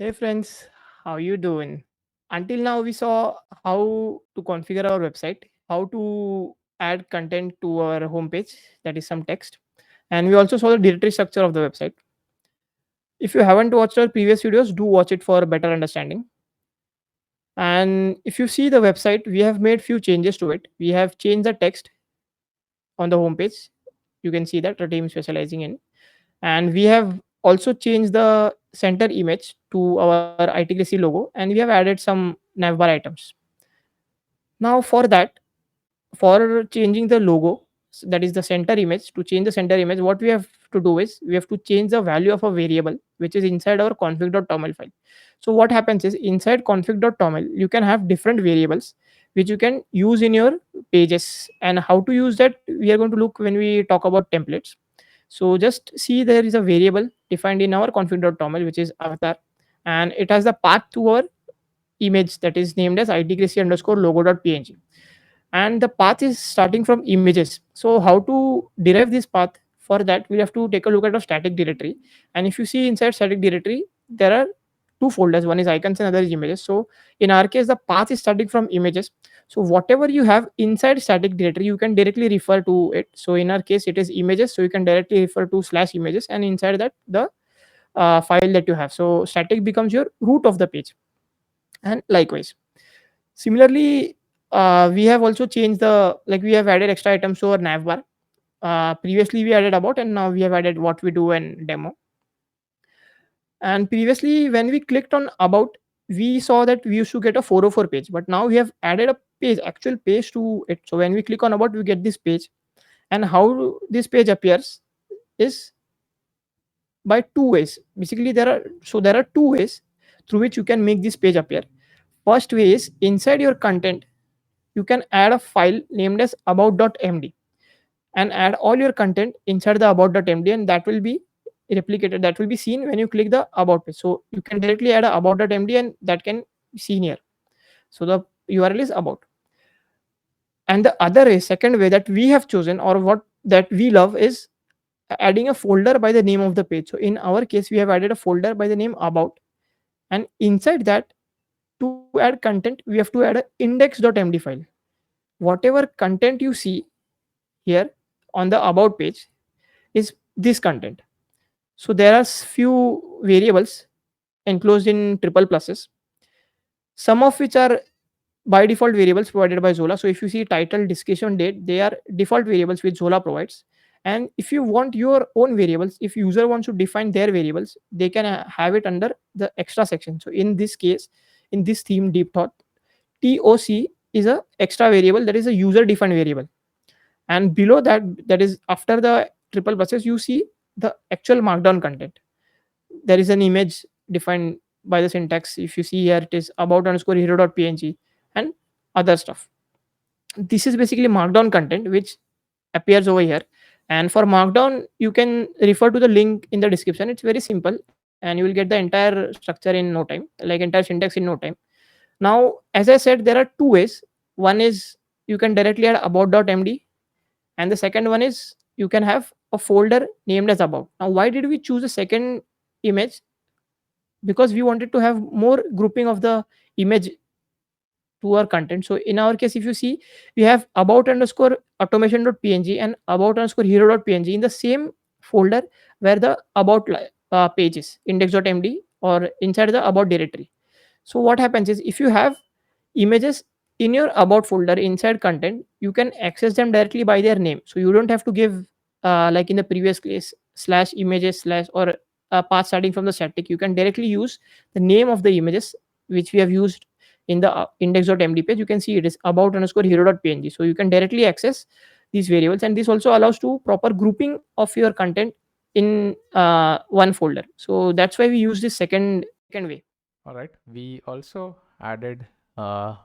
Hey friends, how you doing? Until now we saw how to configure our website, how to add content to our homepage, that is some text, and we also saw the directory structure of the website. If you haven't watched our previous videos, do watch it for a better understanding. And if you see the website, we have made few changes to it. We have changed the text on the homepage. You can see that the team specializing in, and we have also changed the center image to our ITGC logo, and we have added some navbar items. Now for that, for changing the logo, that is the center image, to change the center image, what we have to do is we have to change the value of a variable which is inside our config.toml file. So what happens is inside config.toml you can have different variables which you can use in your pages, and how to use that we are going to look when we talk about templates. So just see, there is a variable defined in our config.toml which is avatar, and it has the path to our image that is named as itgracie underscore logo.png, and the path is starting from images. So how to derive this path? For that we have to take a look at a static directory, and if you see inside static directory there are two folders, one is icons and other is images. So in our case the path is starting from images, so whatever you have inside static directory you can directly refer to it. So in our case it is images, so you can directly refer to slash images, and inside that the file that you have, so static becomes your root of the page. And likewise, similarly, we have also changed the, like we have added extra items to our navbar. Previously we added about, and now we have added what we do and demo. And previously when we clicked on about, we saw that we used to get a 404 page, but now we have added a page, actual page to it. So when we click on about we get this page, and how this page appears is by two ways. Basically there are two ways through which you can make this page appear. First way is inside your content you can add a file named as about.md and add all your content inside the about.md, and that will be replicated, that will be seen when you click the about page. So you can directly add a about.md and that can be seen here. So the URL is about. And the other way, second way that we have chosen, or what that we love, is adding a folder by the name of the page. So in our case we have added a folder by the name about, and inside that, to add content we have to add a index.md file. Whatever content you see here on the about page is this content. So there are few variables enclosed in triple pluses, some of which are by default variables provided by Zola. So if you see title, description, date, they are default variables which Zola provides. And if you want your own variables, if user wants to define their variables, they can have it under the extra section. So in this case, in this theme deep thought, toc is a extra variable, that is a user defined variable. And below that, that is after the triple buses, you see the actual markdown content. There is an image defined by the syntax. If you see here, it is about underscore hero.png and other stuff. This is basically markdown content which appears over here. And for markdown you can refer to the link in the description. It's very simple and you will get the entire structure in no time, like entire syntax in no time. Now as I said, there are two ways. One is you can directly add about.md, and the second one is you can have a folder named as about. Now why did we choose the second image? Because we wanted to have more grouping of the image to our content. So in our case, if you see, we have about underscore automation.png and about underscore hero.png in the same folder where the about page is index.md, or inside the about directory. So what happens is if you have images in your about folder inside content, you can access them directly by their name. So you don't have to give like in the previous case slash images slash or path starting from the static. You can directly use the name of the images which we have used in the index.md page. You can see it is about underscore hero.png, so you can directly access these variables, and this also allows to proper grouping of your content in one folder. So that's why we use this second way. All right. We also added a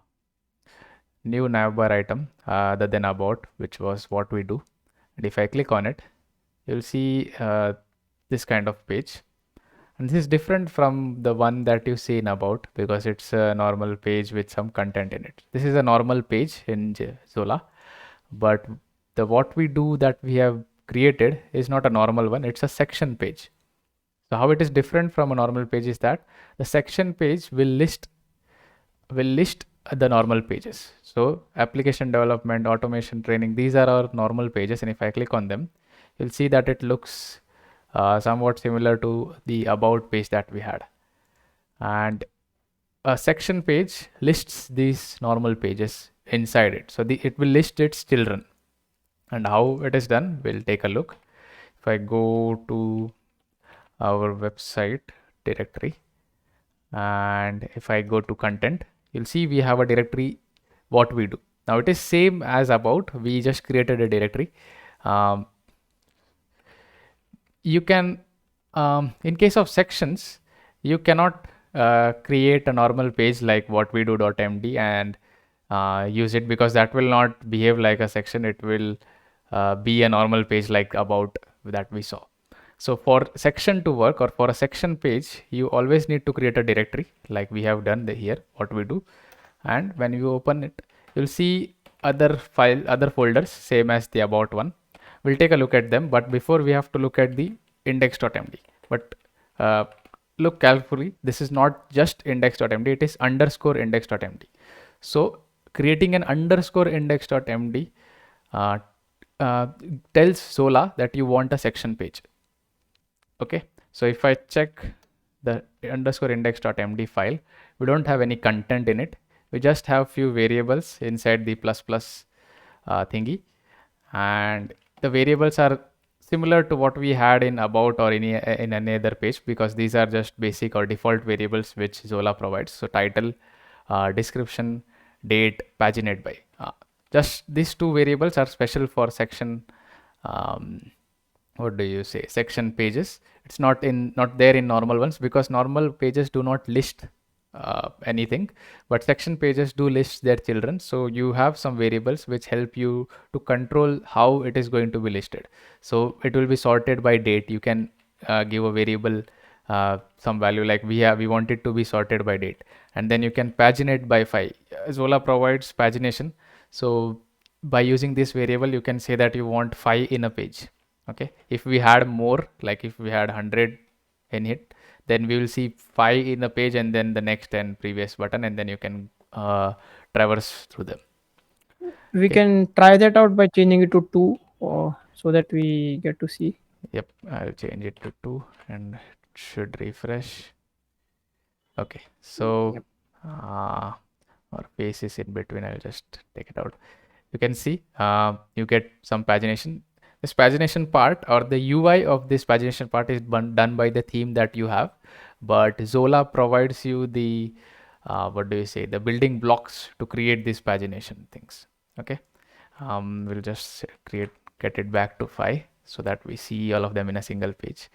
new navbar item other than about, which was what we do. And if I click on it, you'll see this kind of page. And this is different from the one that you see in about because it's a normal page with some content in it. This is a normal page in Zola, but the what we do that we have created is not a normal one. It's a section page. So how it is different from a normal page is that the section page will list the normal pages. So application development, automation, training, these are our normal pages, and if I click on them, you'll see that it looks somewhat similar to the about page that we had. And a section page lists these normal pages inside it. So it will list its children. And how it is done, we'll take a look. If I go to our website directory, and if I go to content, you'll see we have a directory what we do. Now it is same as about, we just created a directory. You can, in case of sections, you cannot create a normal page like what we do.md and use it, because that will not behave like a section. It will be a normal page like about that we saw. So for section to work, or for a section page, you always need to create a directory like we have done here, what we do. And when you open it, you'll see other folders, same as the about one. We'll take a look at them, but before we have to look at the index.md. But look carefully, this is not just index.md, it is underscore index.md. So creating an underscore index.md tells Zola that you want a section page. Okay, so if I check the underscore index.md file, we don't have any content in it. We just have few variables inside the plus thingy, and the variables are similar to what we had in about or in any other page, because these are just basic or default variables which Zola provides. So title, description, date, paginate by. Just these two variables are special for section. What do you say? Section pages. It's not there in normal ones, because normal pages do not list anything, but section pages do list their children. So you have some variables which help you to control how it is going to be listed. So it will be sorted by date. You can give a variable some value, like we want it to be sorted by date, and then you can paginate by 5. Zola provides pagination. So by using this variable, you can say that you want 5 in a page. Okay, if we had more, like if we had 100 in it, then we will see 5 in the page and then the next and previous button, and then you can traverse through them. We Okay. can try that out by changing it to 2, so that we get to see. Yep, I'll change it to 2 and it should refresh. Okay, so Yep. our face is in between. I'll just take it out. You can see you get some pagination. This pagination part, or the UI of this pagination part, is done by the theme that you have, but Zola provides you the what do you say, the building blocks to create these pagination things. Okay, we'll just get it back to 5 so that we see all of them in a single page.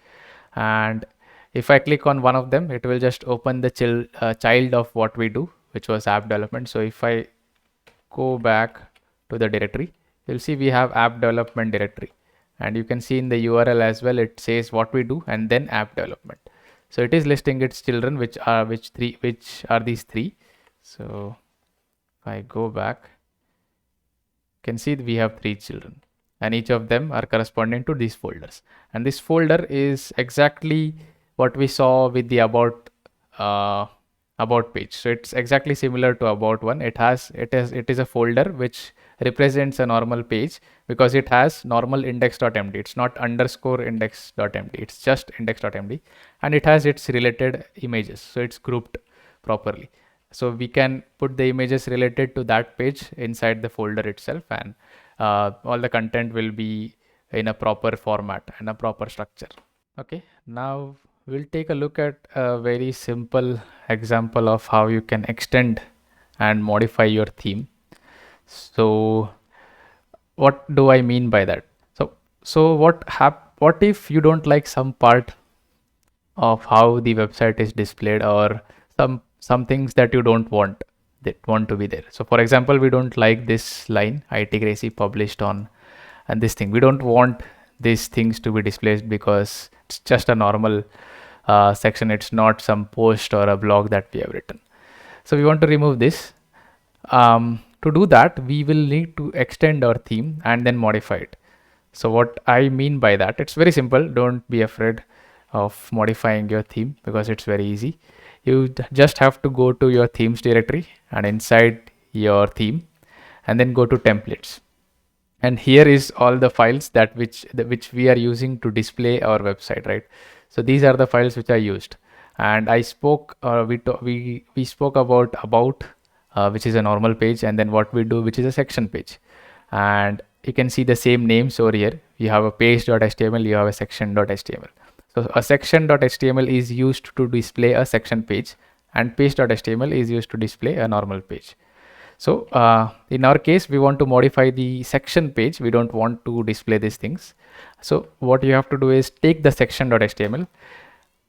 And if I click on one of them, it will just open the child of what we do, which was app development. So if I go back to the directory, you'll see we have app development directory, and you can see in the URL as well, it says what we do and then app development. So it is listing its children, which are these 3. So if I go back, you can see we have 3 children, and each of them are corresponding to these folders, and this folder is exactly what we saw with the about page. So it's exactly similar to about one. It is a folder which represents a normal page, because it has normal index.md. It's not underscore index.md, it's just index.md, and it has its related images, so it's grouped properly. So we can put the images related to that page inside the folder itself, and all the content will be in a proper format and a proper structure. Okay, now we'll take a look at a very simple example of how you can extend and modify your theme. So what do I mean by that? So what if you don't like some part of how the website is displayed, or some things that you don't want to be there? So for example, we don't like this line, IT Gracie published on, and this thing, we don't want these things to be displayed because it's just a normal section. It's not some post or a blog that we have written. So we want to remove this. To do that, we will need to extend our theme and then modify it. So what I mean by that, it's very simple. Don't be afraid of modifying your theme because it's very easy. You just have to go to your themes directory and inside your theme and then go to templates. And here is all the files that which we are using to display our website, right? So these are the files which I used, and I spoke we spoke about which is a normal page, and then what we do, which is a section page. And you can see the same names over here. You have a page.html, you have a section.html. So a section.html is used to display a section page, and page.html is used to display a normal page. So in our case, we want to modify the section page. We don't want to display these things. So what you have to do is take the section.html,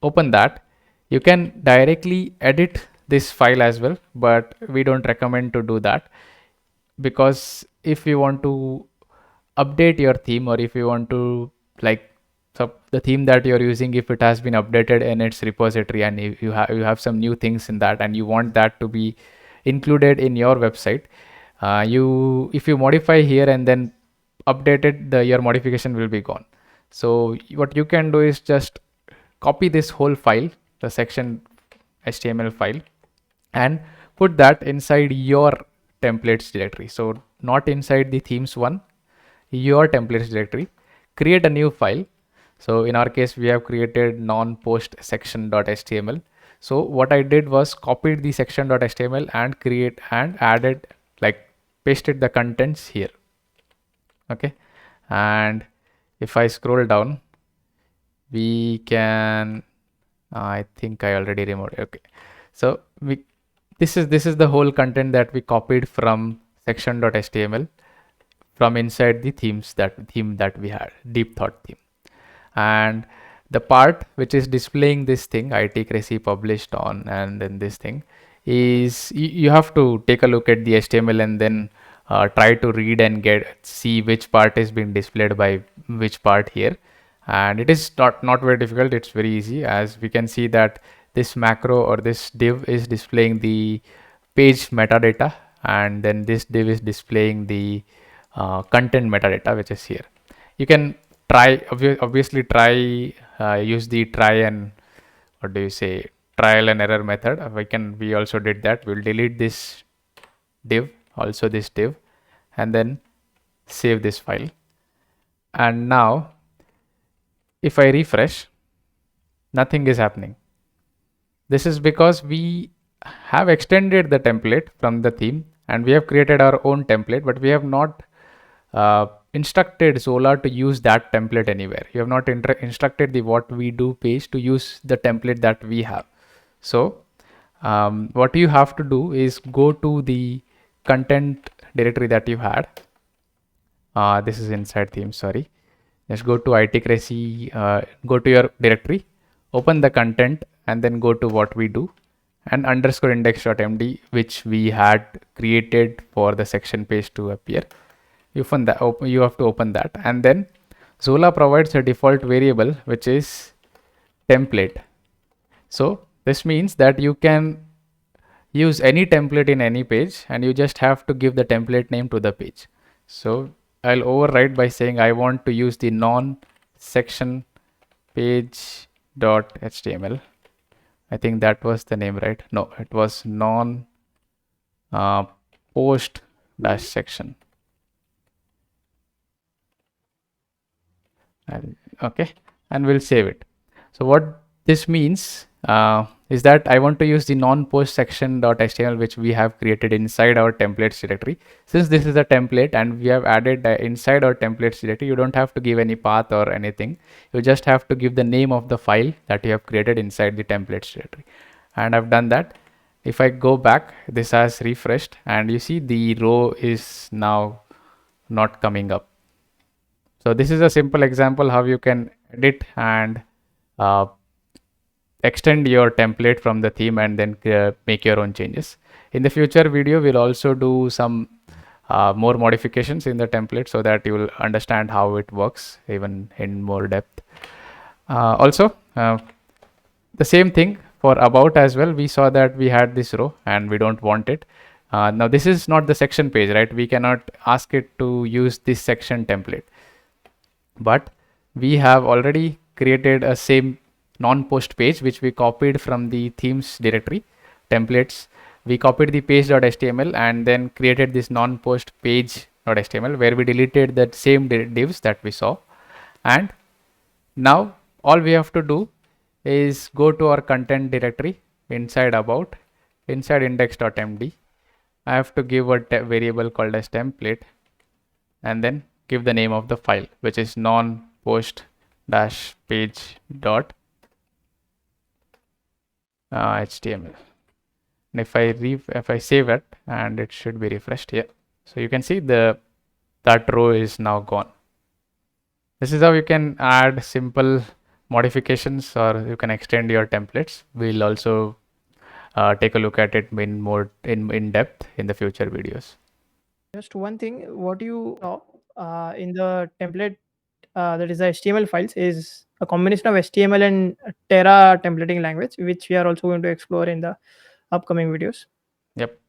open that. You can directly edit this file as well, but we don't recommend to do that, because if you want to update your theme, or if you want to, like, so the theme that you're using, if it has been updated in its repository and if you have some new things in that and you want that to be included in your website, if you modify here and then update it, your modification will be gone. So what you can do is just copy this whole file, the section HTML file, and put that inside your templates directory. So not inside the themes one, your templates directory. Create a new file. So in our case, we have created non-post section.html. So what I did was copied the section.html and added, like, pasted the contents here. Okay. And if I scroll down, we can, I think I already removed it. Okay. So this is the whole content that we copied from section.html from inside the theme that we had, Deep Thought theme. And the part which is displaying this thing, IT Crazy published on, and then this thing is, you have to take a look at the HTML and then try to read and see which part is being displayed by which part here. And it is not very difficult. It's very easy, as we can see that this macro or this div is displaying the page metadata, and then this div is displaying the content metadata, which is here. You can obviously try use the trial and error method. We also did that. We'll delete this div, also this div, and then save this file. And now if I refresh, nothing is happening. This is because we have extended the template from the theme and we have created our own template, but we have not instructed Zola to use that template anywhere. You have not instructed the what we do page to use the template that we have. So what you have to do is go to the content directory that you had. This is inside theme, sorry. Just go to IT Crazy, go to your directory, open the content, and then go to what we do and underscore index.md, which we had created for the section page to appear. You have to open that, and then Zola provides a default variable which is template. So this means that you can use any template in any page, and you just have to give the template name to the page. So I'll override by saying I want to use the non-section page.html. I think that was the name, right? No, it was post-section. Okay, and we'll save it. So what this means is that I want to use the non-post section.html, which we have created inside our templates directory. Since this is a template and we have added inside our templates directory, you don't have to give any path or anything. You just have to give the name of the file that you have created inside the templates directory. And I've done that. If I go back, this has refreshed, and you see the row is now not coming up. So this is a simple example how you can edit and extend your template from the theme and then make your own changes. In the future video, we'll also do some more modifications in the template so that you will understand how it works even in more depth. Also, the same thing for about as well. We saw that we had this row and we don't want it. Now this is not the section page, right? We cannot ask it to use this section template, but we have already created a same non-post page, which we copied from the themes directory, templates. We copied the page.html and then created this non-post page.html where we deleted that same divs that we saw. And now all we have to do is go to our content directory inside about, inside index.md. I have to give a variable called as template and then give the name of the file, which is non-post dash page dot html. And if I save it, and it should be refreshed here, so you can see that row is now gone. This is how you can add simple modifications, or you can extend your templates. We'll also take a look at it in depth in the future videos. Just one thing, what you saw in the template, that is the HTML files, is a combination of HTML and Terra templating language, which we are also going to explore in the upcoming videos. Yep.